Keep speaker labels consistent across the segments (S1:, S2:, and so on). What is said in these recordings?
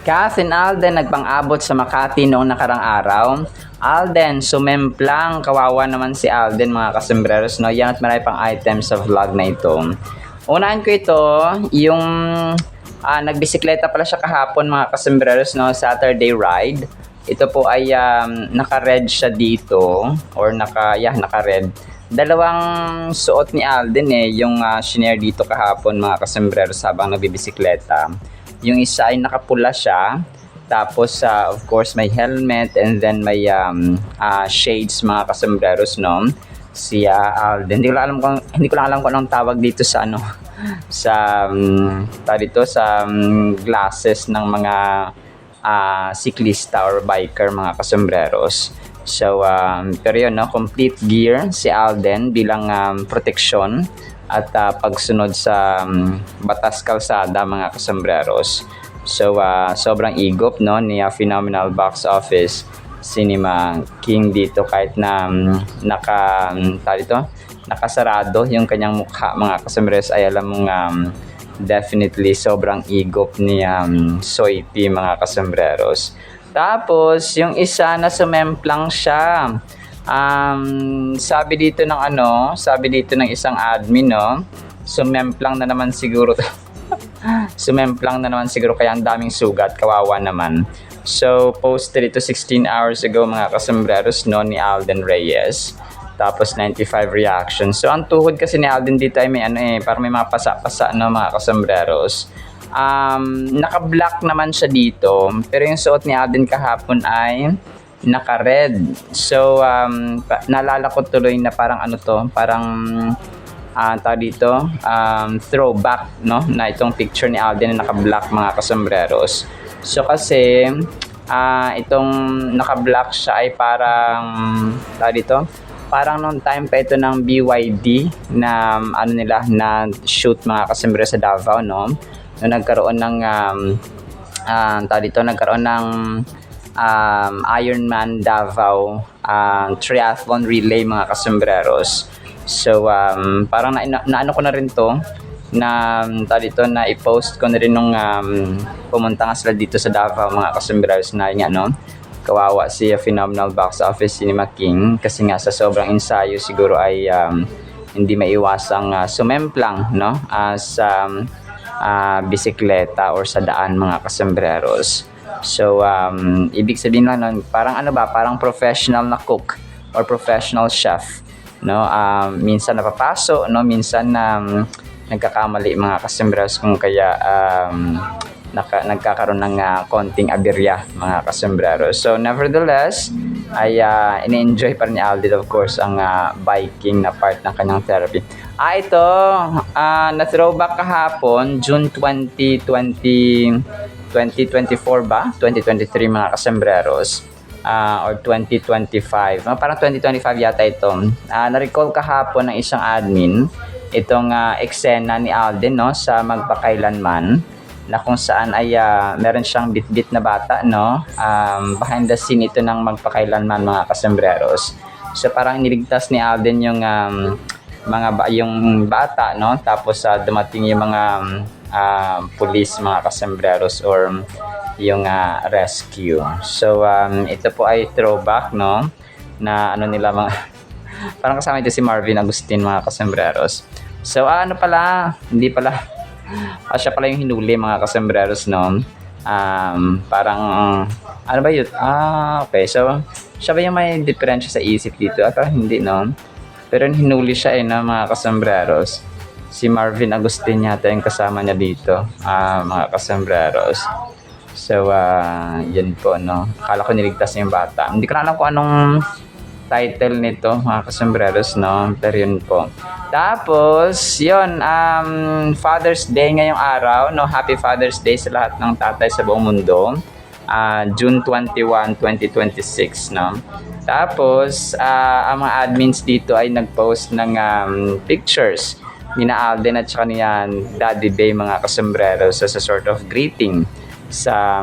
S1: Kath and Alden nagpang-abot sa Makati noong nakarang araw. Alden, sumemplang. Kawawa naman si Alden, mga kasembreros, no? Yan at marami pang items sa vlog na ito. Unahin ko ito, yung nagbisikleta pala siya kahapon, mga kasembreros, no? Saturday ride. Ito po ay naka-red siya dito, or naka-red. Dalawang suot ni Alden yung shinare dito kahapon, mga kasembreros, habang nagbibisikleta. Yung isa ay nakapula siya, tapos of course may helmet, and then may shades, mga kasembreros, no? Si Alden, hindi ko lang alam kung anong tawag dito sa sa glasses ng mga siklista or biker, mga kasembreros. So pero yun, no, complete gear si Alden bilang proteksyon at pagsunod sa batas kalsada, mga kasembreros. So sobrang igop, no, ni Phenomenal Box Office Cinema King dito, kahit na nakasarado yung kanyang mukha, mga kasembreros, ay alam mong definitely sobrang igop ni Soy P, mga kasembreros. Tapos yung isa na sumemplang siya. Sabi dito ng isang admin, no, sumemplang na naman siguro sumemplang na naman siguro, kaya ang daming sugat, kawawa naman. So posted ito 16 hours ago, mga kasembreros, no, ni Alden Reyes. Tapos 95 reactions. So ang tuhod kasi ni Alden dito ay may parang may mga pasa-pasa, no, mga kasembreros. Naka-black naman siya dito, pero yung suot ni Alden kahapon ay naka-red. So naalala ko tuloy na parang throwback, no, na itong picture ni Alden na naka-black, mga kasembreros. So kasi itong naka-black siya ay parang nung time pa ito ng BYD na na shoot, mga kasembreros, sa Davao, no, na nagkaroon ng Ironman Davao triathlon relay, mga kasembreros. So parang naano ko na rin to na na i-post ko na rin nung pumunta nga sila dito sa Davao, mga kasembreros, na kawawa si Phenomenal Box Office Cinema King, kasi nga sa sobrang ensayo siguro ay hindi maiwasang sumemplang, no, sa bisikleta or sa daan, mga kasembreros. So ibig sabihin lang, no, parang professional na cook or professional chef, no, minsan napapaso, no, minsan nagkakamali, mga kasembreros, kung kaya nagkakaroon ng konting aberya, mga kasembreros. So nevertheless ay ini-enjoy pa rin ni Alden, of course, ang biking na part ng kanyang therapy. Ito na throwback kahapon, June 2024 ba? 2023, mga kasembreros, or 2025. Parang 2025 yata ito. Na-recall kahapon ng isang admin itong eksena ni Alden, no, sa Magpakailanman, na kung saan ay meron siyang bit-bit na bata, no, behind the scene ito ng Magpakailanman, mga kasembreros. So parang niligtas ni Alden yung yung bata, no, tapos dumating yung mga police, mga kasembreros, or yung rescue. So ito po ay throwback, no, na nila mga parang kasama ito si Marvin Agustin, mga kasembreros. So hindi pala siya pala yung hinuli, mga kasembreros, no. Parang ba yun? Okay, so siya ba yung may diferensya sa isip dito? At hindi, no, pero hinuli siya, no, mga kasembreros. Si Marvin Agustin yata yung kasama niya dito, mga kasembreros. So yun po, no, akala ko niligtas niya yung bata. Hindi ko na alam kung anong title nito, mga kasembreros, no, pero yun po. Tapos yun, Father's Day ngayong araw, no. Happy Father's Day sa lahat ng tatay sa buong mundo. June 21, 2026, no. Tapos ang mga admins dito ay nagpost ng pictures ni Alden at saka ni Daddy Bay, mga kasembreros, as a sort of greeting sa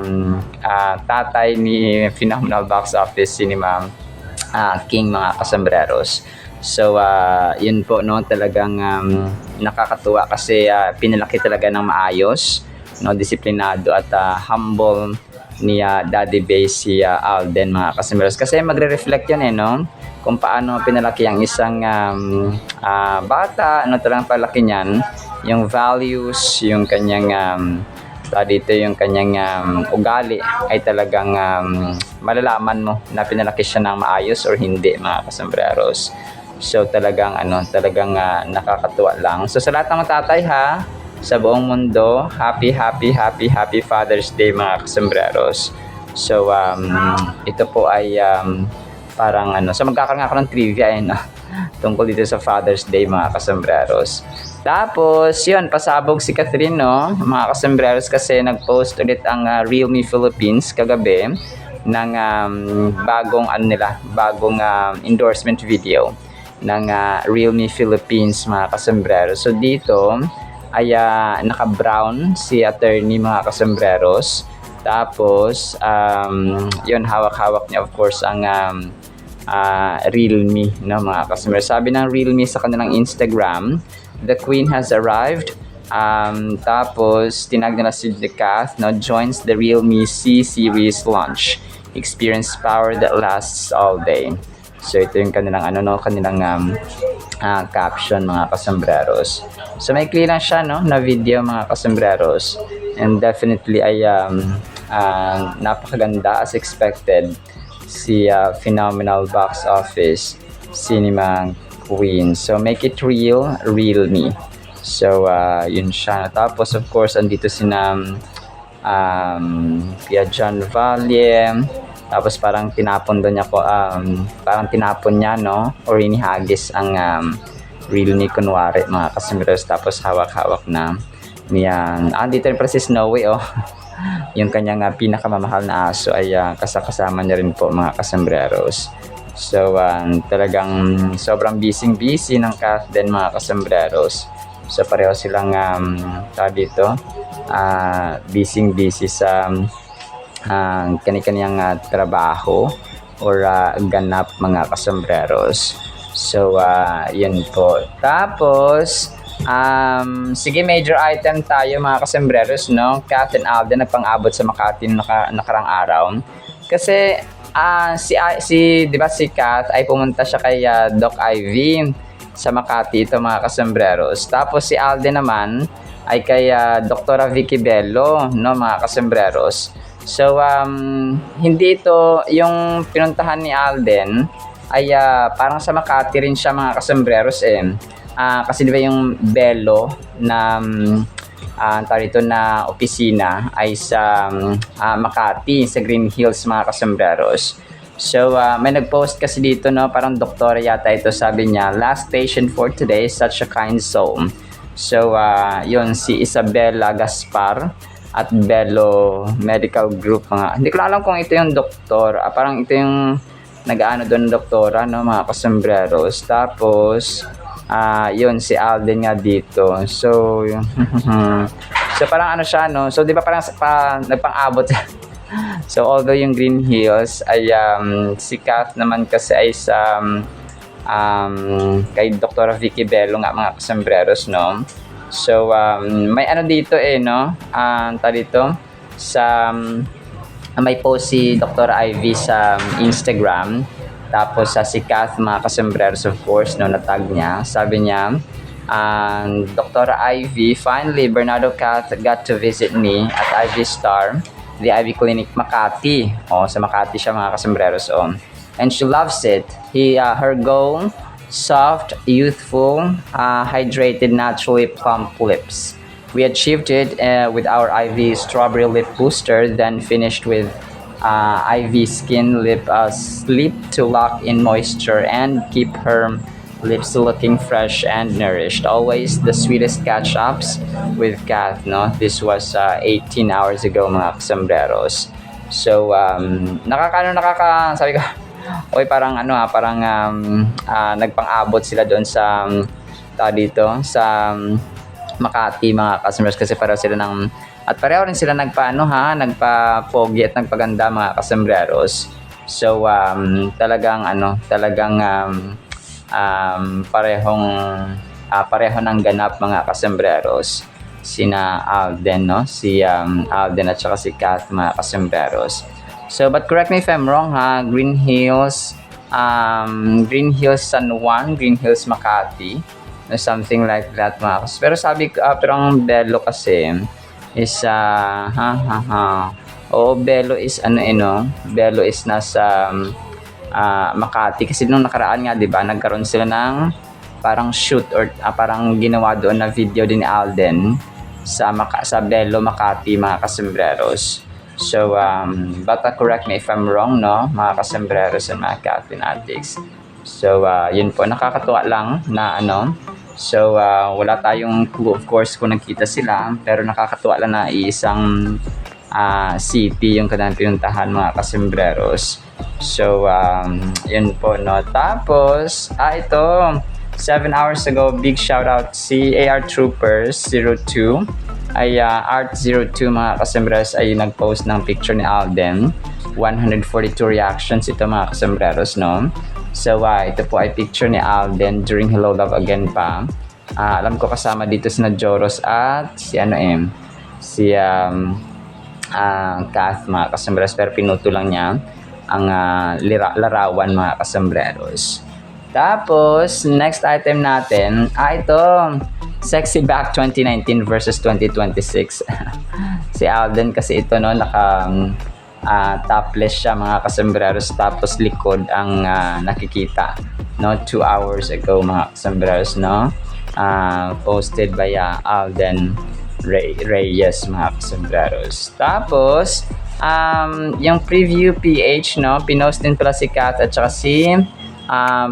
S1: tatay ni Phenomenal Box Office Cinema King, mga kasembreros. So yun po, no, talagang nakakatuwa kasi pinalaki talaga ng maayos, no, disiplinado at humble ni Daddy Bay si Alden, mga kasembreros. Kasi magre-reflect yun no? Kung paano pinalaki ang isang bata, ano talagang palaki niyan, yung values, yung kanyang dito yung kanyang ugali ay talagang malalaman mo na pinalaki siya ng maayos or hindi, mga kasembreros. So talagang nakakatuwa lang. So sa lahat ng mga tatay sa buong mundo, happy Father's Day, mga kasembreros. So ito po ay parang so magkakaroon ako ng trivia tungkol dito sa Father's Day, mga kasembreros. Tapos yun, pasabog si Catherine mga kasembreros, kasi nag-post ulit ang Realme Philippines kagabi ng bagong endorsement video ng Realme Philippines, mga kasembreros. So dito ay naka-brown si attorney, mga kasembreros. Tapos yun, hawak-hawak niya of course ang Realme, mga kasembreros. Sabi ng Realme sa kanilang Instagram, "The Queen has arrived." Tapos tinag nila si Decath, joins the Realme C series launch. Experience power that lasts all day. So ito yung kanilang kanilang caption, mga kasembreros. So may lang siya na video, mga kasembreros. And definitely ay napakaganda as expected si phenomenal box office cinema Queen. So make it real, Realme. So yun siya. Tapos of course andito Kuya John Valle. Tapos parang tinapon doon niya or inihagis ang Realme kunwari, mga kasembreros. Tapos hawak-hawak na niyan. Dito rin para si Snowy yung kanyang pinakamamahal na aso ay kasama niya rin po, mga kasembreros. So talagang sobrang busy ng Kath din, mga kasembreros. So pareho silang dito busy sa kani-kaniyang trabaho or ganap, mga kasembreros. So yun po. Tapos sige, major item tayo, mga kasembreros, Kath and Alden nagpang-abot sa Makati nakarang araw. Kasi di ba si Kath ay pumunta siya kay Doc Ivy sa Makati, ito, mga kasembreros. Tapos si Alden naman ay kay Dr. Vicky Bello, mga kasembreros. So hindi ito yung pinuntahan ni Alden ay parang sa Makati rin siya, mga kasembreros kasi di ba yung Bello na na opisina ay sa Makati, sa Green Hills, mga kasembreros. So may nagpost kasi dito parang doktora yata ito, sabi niya, "Last patient for today, such a kind soul." So yun, si Isabella Gaspar at Bello Medical Group, hindi ko alam kung ito yung doktor, parang ito yung nag-aano doon, doktora, mga kasembreros. Tapos yun, si Alden nga dito. So so parang siya, so di ba parang nagpang-abot so although yung Green Hills ay si Kath naman kasi ay sa kay Dr. Vicky Bello nga, mga kasembreros, So may dito dito sa may post si Dr. Ivy sa Instagram. Tapos si Kath, mga kasembreros, of course, natag niya. Sabi niya, "Dr. Ivy, finally, Bernardo Kath got to visit me at Ivy Star, the Ivy Clinic, Makati." Sa Makati siya, mga kasembreros. And she loves it. Her goal, soft, youthful, hydrated, naturally plump lips. We achieved it with our Ivy Strawberry Lip Booster, then finished with Ivy Skin Lip Sleep to lock in moisture and keep her lips looking fresh and nourished. Always the sweetest catch-ups with Kath, This was 18 hours ago, mga kasembreros. So sabi ko, parang nagpang-abot sila doon sa dito sa Makati, mga kasembreros, kasi pareho sila pareho rin sila nagpa-pogi at nagpaganda, mga kasembreros. So talagang pareho ng ganap, mga kasembreros. sina Alden, no? Si Alden at saka si Kath, mga kasombreros. So, but correct me if I'm wrong, ha? Green Hills San Juan, Green Hills Makati, no, something like that, mga kasombreros. Pero sabi ko, pero ang Belo kasi is, oo, Belo is Belo is nasa Makati kasi nung nakaraan nga 'di ba nagkaroon sila ng parang shoot or parang ginawa doon na video din ni Alden sa Belo Makati, mga kasombreros. So but correct me if I'm wrong, no, mga kasombreros and mga Cat fanatics. So yun po, nakakatuwa lang na so wala tayong clue of course kung nagkita sila, pero nakakatuwa lang na isang city yung kanilang pinuntahan, mga kasombreros. So, yun po, no. Tapos, ito, 7 hours ago, big shout out si AR Troopers 02. Ay, Art 02, mga kasombreros, ay nag-post ng picture ni Alden. 142 reactions ito, mga kasombreros, no. So, ito po ay picture ni Alden during Hello Love Again pa. Alam ko kasama dito si Joros at si Kath, mga kasombreros, pero pinuto lang niya ang larawan, mga kasombreros. Tapos next item natin ito, Sexy Back 2019 versus 2026. Si Alden kasi ito, no, naka topless siya, mga kasombreros, tapos likod ang nakikita, no, 2 hours ago, mga kasombreros, no. Posted by Alden Reyes, mga kasombreros. Tapos yung preview PH, no, pinost din pala si Kat at saka si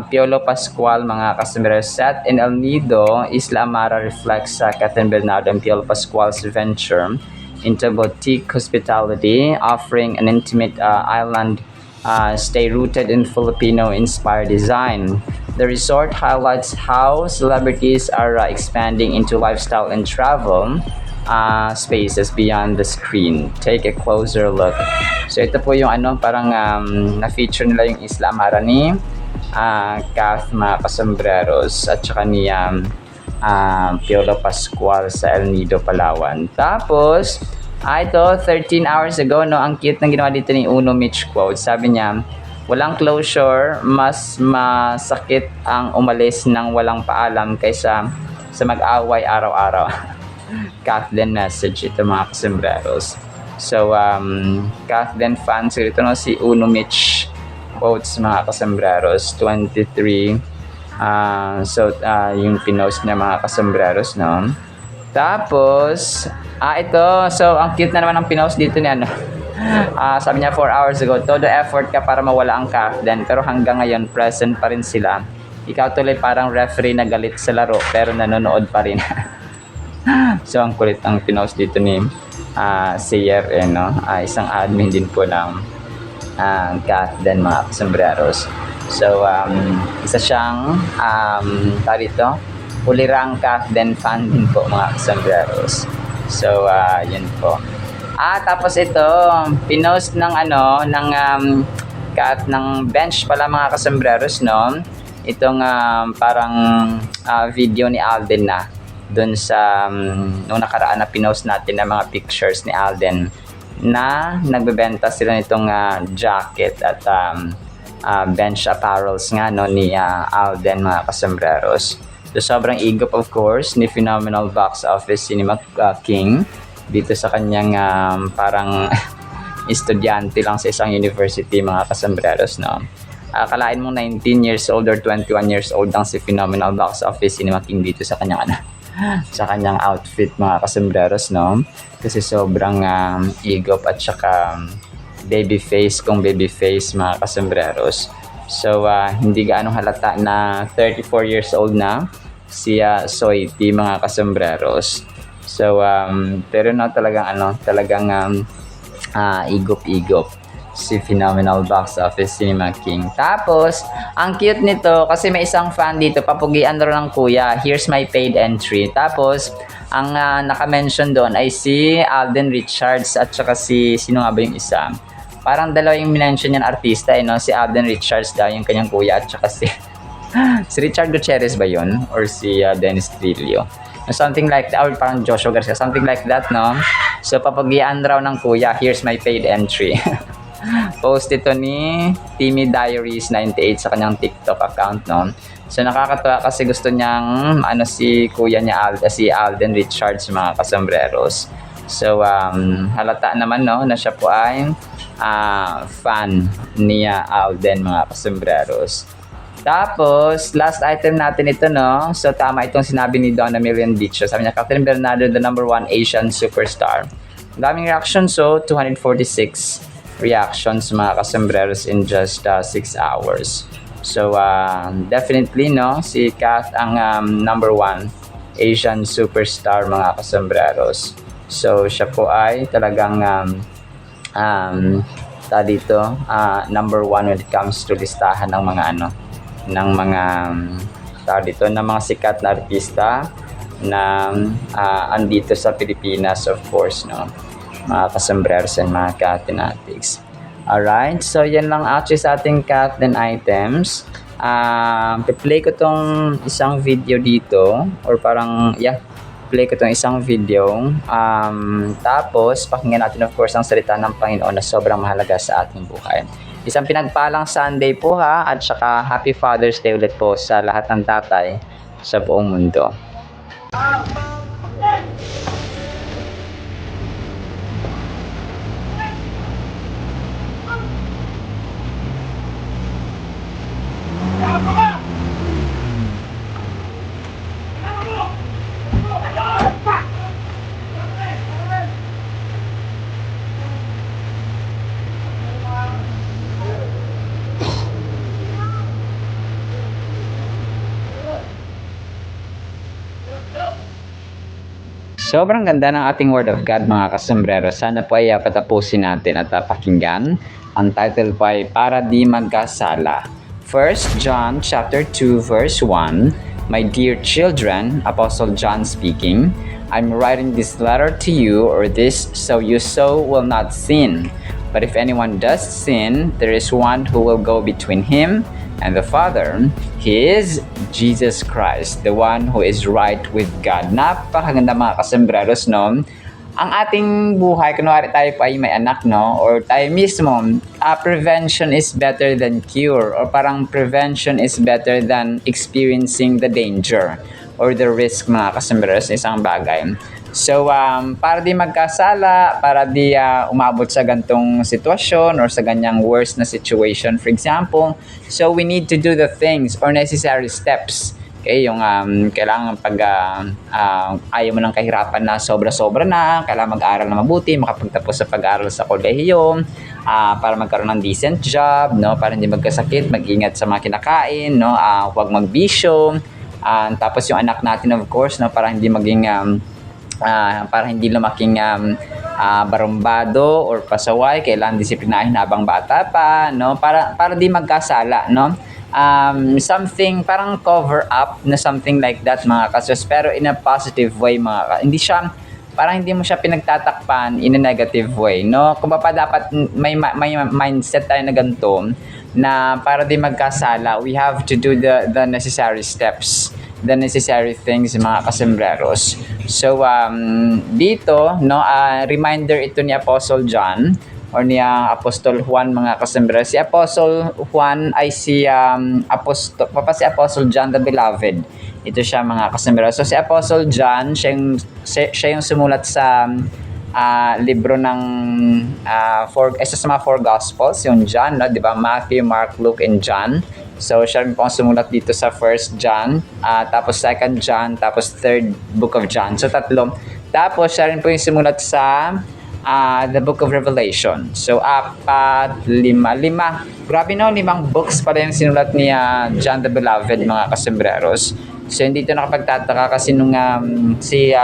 S1: Piolo Pascual, mga kasombreros. Set in El Nido, Isla Amara reflects Kat and Bernardo and Piolo Pascual's venture into boutique hospitality, offering an intimate island stay rooted in Filipino-inspired design. The resort highlights how celebrities are expanding into lifestyle and travel spaces beyond the screen. Take a closer look. So ito po yung parang na-feature nila yung Isla Amara ni Kath, mga kasombreros, at saka ni Piolo Pascual sa El Nido, Palawan. Tapos ito, 13 hours ago, no, ang cute ng ginawa dito ni Uno Mitch quote. Sabi niya, walang closure, mas masakit ang umalis ng walang paalam kaysa sa mag-away araw-araw. Kathleen message ito, mga kasombreros. So Kathleen fans ito, no, si Uno Mitch quotes, mga kasombreros, 23. So yung pinost niya, mga kasombreros, no. Tapos ito, so ang cute na naman ang pinost dito ni sabi niya 4 hours ago, todo effort ka para mawala ang Kathleen, pero hanggang ngayon present pa rin sila. Ikaw tuloy parang referee na galit sa laro pero nanonood pa rin. So ang kulit ang pinost dito ni Sayer, no? Isang admin din po ng Kathleen, mga kasombreros. So isa siyang tarito ulirang Kathleen fan din po, mga kasombreros. So yun po. Tapos ito, pinost ng Kath ng bench pala, mga kasombreros, no. Itong parang video ni Alden na doon sa nung nakaraan na pinost natin na mga pictures ni Alden na nagbebenta sila nitong jacket at bench apparels nga, no, ni Alden, mga kasombreros. So sobrang igop of course ni Phenomenal Box Office Cinema King dito sa kanyang parang estudyante lang sa isang university, mga kasombreros, no. Kalain mo 19 years old or 21 years old lang si Phenomenal Box Office Cinema King dito sa kanyang sa kanyang outfit, mga kasombreros, no. Kasi sobrang igop at saka baby face, mga kasombreros. So hindi gaano halata na 34 years old na si Soiti, mga kasombreros. So pero no, talagang igop si Phenomenal Box Office Cinema King. Tapos ang cute nito kasi may isang fan dito, papugian daw ng kuya, here's my paid entry. Tapos ang naka-mention doon ay si Alden Richards at saka si sino nga ba yung isa, parang dalawa yung minention niyan artista, no? Si Alden Richards daw yung kanyang kuya at saka si Richard Gutierrez ba yun? Or si Dennis Trillo. Something like that, or parang Joshua Garcia, something like that, no? So, papagian raw ng kuya, here's my paid entry. Post ito ni Timmy Diaries 98 sa kanyang TikTok account, no? So, nakakatawa kasi gusto niyang, si kuya niya, si Alden Richards, mga kasombreros. So, halata naman, no, na siya po ay fan niya Alden, mga kasombreros. Tapos, last item natin ito, no? So, tama itong sinabi ni Donna Million Bicho. Sabi niya, Catherine Bernardo, the #1 Asian superstar. Ang daming reactions, so 246 reactions, mga kasombreros, in just 6 hours. So, definitely, no? Si Kath ang #1 Asian superstar, mga kasombreros. So, siya po ay talagang #1 when it comes to listahan ng mga ng mga ng mga sikat na artista na andito sa Pilipinas, of course, no, mga kasombreros and mga Kathenatics. Alright, so yan lang actually sa ating Kathen items. Play ko tong isang video dito, or parang play ko tong isang video, tapos pakinggan natin, of course, ang salita ng Panginoon na sobrang mahalaga sa ating buhay. Isang pinagpalang Sunday po, ha, at saka Happy Father's Day ulit po sa lahat ng tatay sa buong mundo. Sobrang ganda ng ating Word of God, mga kasombrero. Sana po ay patapusin natin at pakinggan. Ang title po ay Para Di Magkasala. 1 John chapter 2 verse 1. My dear children, Apostle John speaking, I'm writing this letter to you, or this, so you will not sin. But if anyone does sin, there is one who will go between him and the Father. He is Jesus Christ, the one who is right with God. Napakaganda, mga kasombreros, no? Ang ating buhay, kunwari tayo pa ay may anak, no? Or tayo mismo, prevention is better than cure. Or parang prevention is better than experiencing the danger or the risk, mga kasombreros, isang bagay. So, para di magkasala, para di umabot sa gantong sitwasyon or sa ganyang worst na situation, for example, so we need to do the things or necessary steps. Okay, yung kailangan pag ayaw mo ng kahirapan na sobra-sobra na, kailangan mag-aral na mabuti, makapagtapos sa pag-aaral sa kolehiyo, para magkaroon ng decent job, no, para hindi magkasakit, mag-ingat sa mga kinakain, no, huwag magbisyo, tapos yung anak natin, of course, no, para hindi maging para hindi lumaking barumbado or pasaway, kailangan disiplinahin habang bata pa, no, para di magkasala, no. Something parang cover up na something like that, mga kasos, pero in a positive way, hindi siya parang hindi mo siya pinagtatakpan in a negative way, no. Kung pa dapat may mindset tayo na ganito, na para di magkasala, we have to do the necessary steps, the necessary things, mga kasombreros. So, dito, no, reminder ito ni Apostle John or ni Apostol Juan, mga kasombreros. Si Apostle Juan ay si Apostle John the Beloved. Ito siya, mga kasombreros. So, si Apostle John, siya yung sumulat sa libro ng sa mga 4 Gospels, yung John, no, di ba? Matthew, Mark, Luke, and John. So, siya rin po ang sumulat dito sa 1 John, tapos 2 John, tapos 3rd Book of John. So, 3. Tapos, siya rin po yung sumulat sa the Book of Revelation. So, 4, 5. Grabe, no? 5 books pala yung sinulat ni John the Beloved, mga kasombreros. So, hindi ito nakapagtataka kasi nung si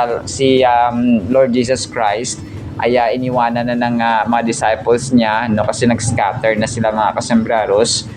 S1: Lord Jesus Christ ay iniwanan na ng mga disciples niya, no? Kasi nag-scatter na sila, mga kasombreros.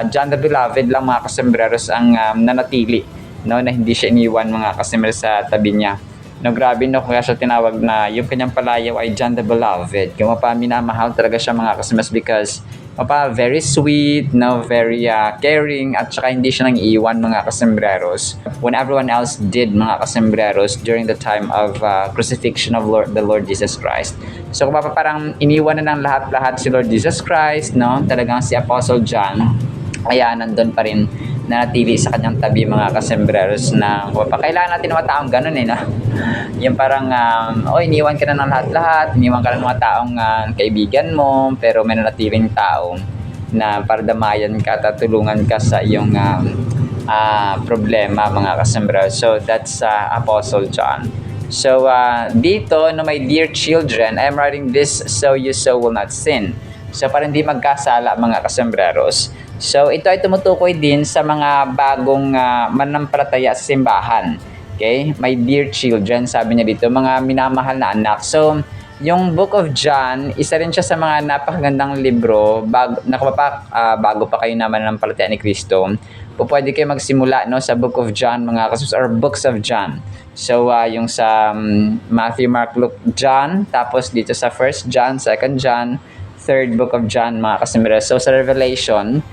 S1: John the Beloved lang, mga kasombreros, ang nanatili, no, na hindi siya iniwan, mga kasombreros, sa tabi niya No, grabe no, kaya siya tinawag na yung kanyang palayaw ay John the Beloved. Yung mapa minamahal talaga siya mga kasimbas because mapa very sweet, no, very caring at saka hindi siya nang iiwan mga kasembreros when everyone else did mga kasembreros during the time of crucifixion of the Lord Jesus Christ. So kung parang iniwan na ng lahat-lahat si Lord Jesus Christ, no, talagang si Apostle John kaya nandun pa rin nanatili sa kanyang tabi mga kasembreros na kailangan natin ng mga taong ganun no? Yung parang iniwan ka na ng lahat-lahat, iniwan ka na ng mga taong kaibigan mo, pero may nanatiling tao na para damayan ka at tulungan ka sa iyong problema mga kasembreros. So that's Apostle John. So dito, no, my dear children, I'm writing this so you will not sin. So para hindi magkasala mga kasembreros. So ito ay tumutukoy din sa mga bagong manampalataya sa simbahan. Okay? My dear children, sabi niya dito, mga minamahal na anak. So yung Book of John, isa rin siya sa mga napakagandang libro bago pa kayo na mananampalataya ni Kristo. Pwede kayo magsimula no, sa Book of John, mga kasus or Books of John. So yung sa Matthew, Mark, Luke, John, tapos dito sa 1 John, 2 John, 3rd Book of John mga kasembreros. So sa Revelation,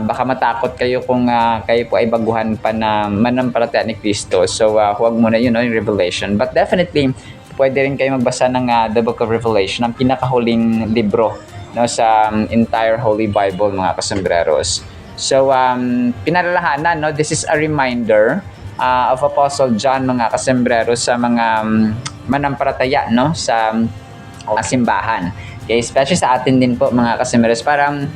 S1: baka matakot kayo kung kayo po ay baguhan pa na manampalataya ni Kristo. So huwag muna yun, yung Revelation. But definitely, pwede rin kayo magbasa ng the Book of Revelation, ang pinakahuling libro no, sa entire Holy Bible mga kasembreros. So pinalalahanan, no, this is a reminder of Apostle John mga kasembreros sa mga manampalataya no, sa simbahan. Okay, especially sa atin din po mga kasembreros, parang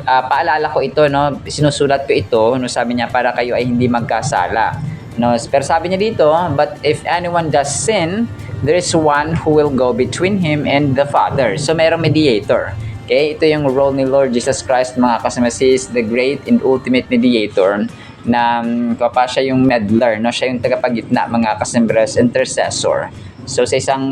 S1: paalala ko ito, no, sinusulat ko ito, no, sabi niya para kayo ay hindi magkasala, no, pero sabi niya dito, but if anyone does sin, there is one who will go between him and the Father. So mayroong mediator. Okay, ito yung role ni Lord Jesus Christ mga kasembreros. He is the great and ultimate mediator na siya yung meddler, no, siya yung tagapagitna mga kasembreros, intercessor. So sa isang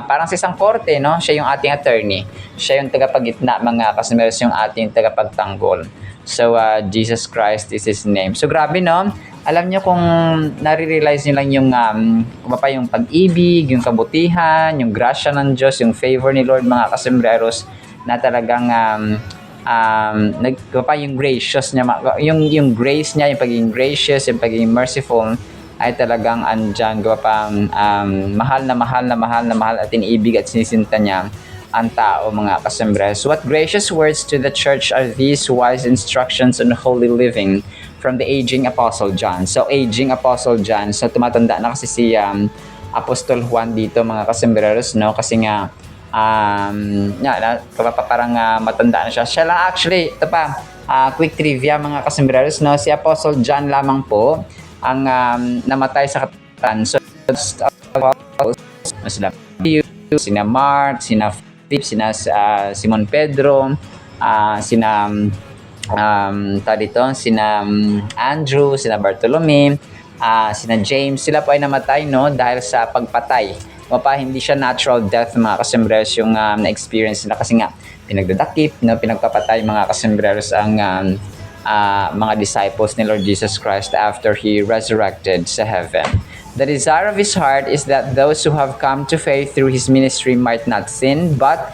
S1: parang sa isang korte, no, siya yung ating attorney. Siya yung tagapagitna mga kasembreros, yung ating tagapagtanggol. So Jesus Christ is his name. So grabe no. Alam niyo kung nare-realize niyo lang yung yung pag-ibig, yung kabutihan, yung grasya ng Diyos, yung favor ni Lord mga kasembreros na talagang yung gracious niya, yung grace niya, yung pagiging gracious, yung pagiging merciful ay talagang andyan, mahal at iniibig at sinisinta niya ang tao mga kasembreros. What gracious words to the church are these wise instructions on holy living from the aging Apostle John. So aging Apostle John, so tumatanda na kasi si Apostol Juan dito mga kasembreros, no, kasi nga parang matanda na siya. Siya lang actually, ito pa, quick trivia mga kasembreros, no, si Apostle John lamang po ang namatay sa katatan. So sina Mark, sina Philip, sina Simon Pedro, sina sina Andrew, sina Bartolome, sina James, sila po ay namatay no dahil sa pagpatay. Hindi siya natural death mga kasembreros yung na-experience nila kasi nga pinagdadakip, no, pinagpapatay mga kasembreros ang mga disciples ni Lord Jesus Christ after He resurrected sa heaven. The desire of His heart is that those who have come to faith through His ministry might not sin, but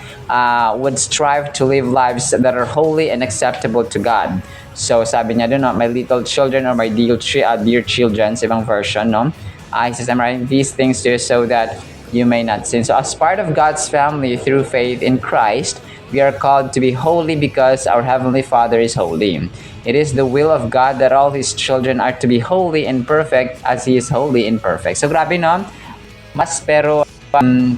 S1: would strive to live lives that are holy and acceptable to God. So sabi niya doon, no, my little children or my dear children, sa ibang version, no? He says, I'm writing these things to you so that you may not sin. So as part of God's family through faith in Christ, we are called to be holy because our Heavenly Father is holy. It is the will of God that all His children are to be holy and perfect as He is holy and perfect. So grabe no? Pero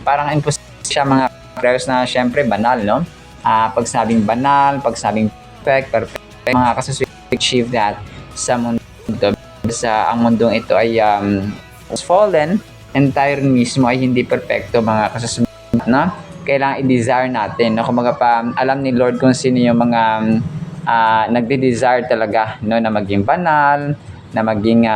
S1: parang imposible siya mga prayers na syempre banal, no? Pag sabing banal, pag sabing perfect, mga kasus achieve that sa mundo. Ang mundong ito ay fallen, entire mismo ay hindi perfecto mga kasus, no? Kailangan i-desire natin, no? Kumaga pa alam ni Lord kung sino yung mga nagde-desire talaga, no, na maging banal, na maging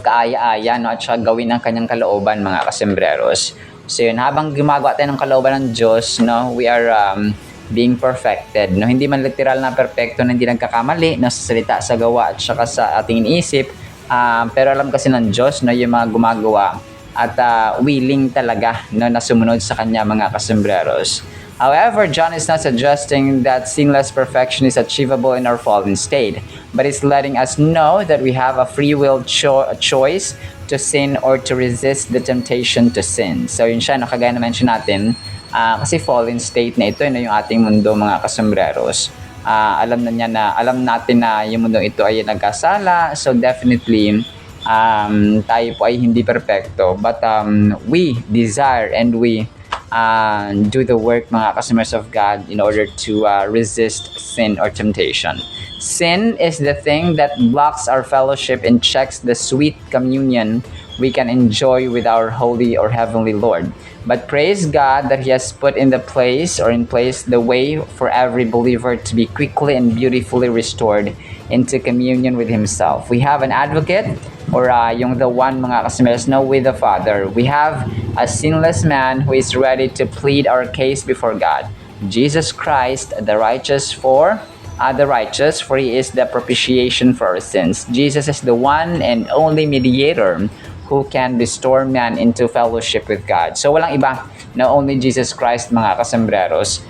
S1: kaaya-aya, no, at saka gawin ang kanyang kalooban mga kasembreros. So yun, habang gumagawa tayo ng kalooban ng Diyos, no, we are being perfected, no, hindi man literal na perfecto na hindi nagkakamali, no, sa salita, sa gawa at saka sa ating iniisip, Pero alam kasi ng Diyos, no, yung mga gumagawa at willing talaga, no, na sumunod sa kanya, mga kasembreros. However, John is not suggesting that sinless perfection is achievable in our fallen state, but is letting us know that we have a free will choice to sin or to resist the temptation to sin. So yun siya, nakagaya na mention natin, kasi fallen state na ito, yun, yung ating mundo, mga kasembreros. Alam na niya na, alam natin na yung mundo ito ay nagkasala, so definitely tayo po ay hindi perfecto, but we desire and we do the work, mga customers of God, in order to resist sin or temptation. Sin is the thing that blocks our fellowship and checks the sweet communion we can enjoy with our holy or heavenly Lord. But praise God that He has put in place the way for every believer to be quickly and beautifully restored into communion with Himself. We have an advocate, or yung the one, mga customers, no, with the Father. We have a sinless man who is ready to plead our case before God. Jesus Christ, the righteous, for He is the propitiation for our sins. Jesus is the one and only mediator who can restore man into fellowship with God. So walang iba na only Jesus Christ, mga kasembreros,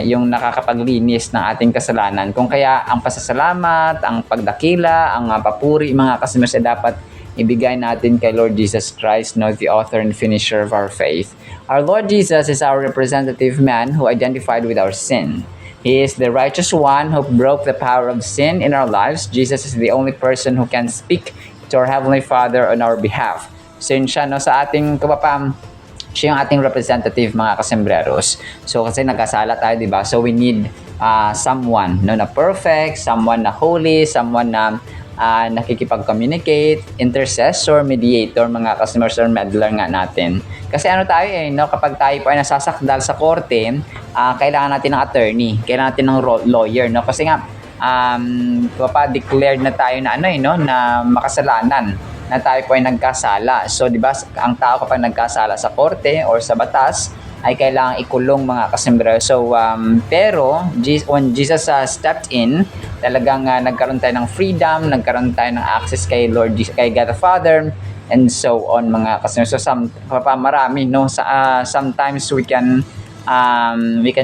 S1: yung nakakapaglinis ng ating kasalanan. Kung kaya ang pasasalamat, ang pagdakila, ang papuri, mga kasembreros, ay dapat ibigay natin kay Lord Jesus Christ, no, the author and finisher of our faith. Our Lord Jesus is our representative man who identified with our sin. He is the righteous one who broke the power of sin in our lives. Jesus is the only person who can speak to our Heavenly Father on our behalf. So yun siya, no, sa ating kapapam, siya yung ating representative, mga kasembreros. So kasi nagkasala tayo, di ba? So we need someone, no, na perfect, someone na holy, someone na nakikipag-communicate, intercessor, mediator, mga customers or meddler nga natin. Kasi ano tayo no, kapag tayo po ay nasasakdal sa korte, kailangan natin ng attorney, kailangan natin ng lawyer, no? Kasi nga, declared na tayo na no, na makasalanan, na tayo po ay nagkasala. So, di ba, ang tao kapag nagkasala sa korte or sa batas, ay kailangang ikulong, mga kasembreros. So, pero when Jesus stepped in, talagang nagkaroon tayo ng freedom, nagkaroon tayo ng access kay Lord Jesus, kay God the Father, and so on, mga kasembreros. So, marami, no? Sometimes we can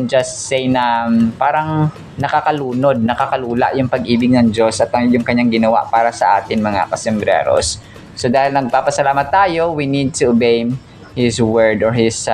S1: just say na parang nakakalula yung pag-ibig ng Diyos at yung kanyang ginawa para sa atin, mga kasembreros. So dahil nagpapasalamat tayo, we need to obey His Word or His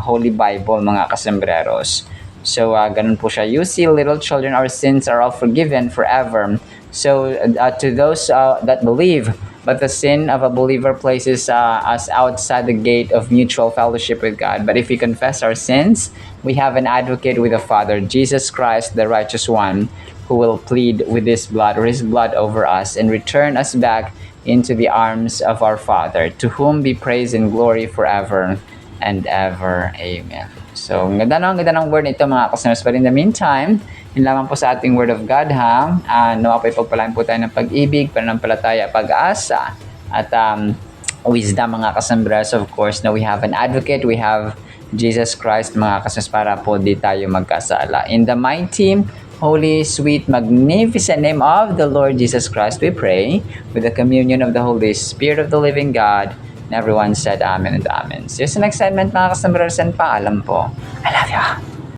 S1: Holy Bible, mga kasembreros. So ganun po siya. You see, little children, our sins are all forgiven forever. So to those that believe, but the sin of a believer places us outside the gate of mutual fellowship with God. But if we confess our sins, we have an advocate with the Father, Jesus Christ, the righteous one, who will plead with His blood over us and return us back into the arms of our Father, to whom be praise and glory forever and ever. Amen. So, ang ganda ng word nito, mga customers. But in the meantime, yun lamang po sa ating Word of God, ha? Nawa po ipagpalain po tayo ng pag-ibig, pananampalataya, pag-asa, at wisdom, mga kasembreros. Of course, na we have an advocate, we have Jesus Christ, mga kasembreros, para po di tayo magkasala. In the mighty, holy, sweet, magnificent name of the Lord Jesus Christ, we pray, with the communion of the Holy Spirit of the living God. And everyone said amen and amen. See you sa next segment, mga kasembreros, and paalam po. I love you.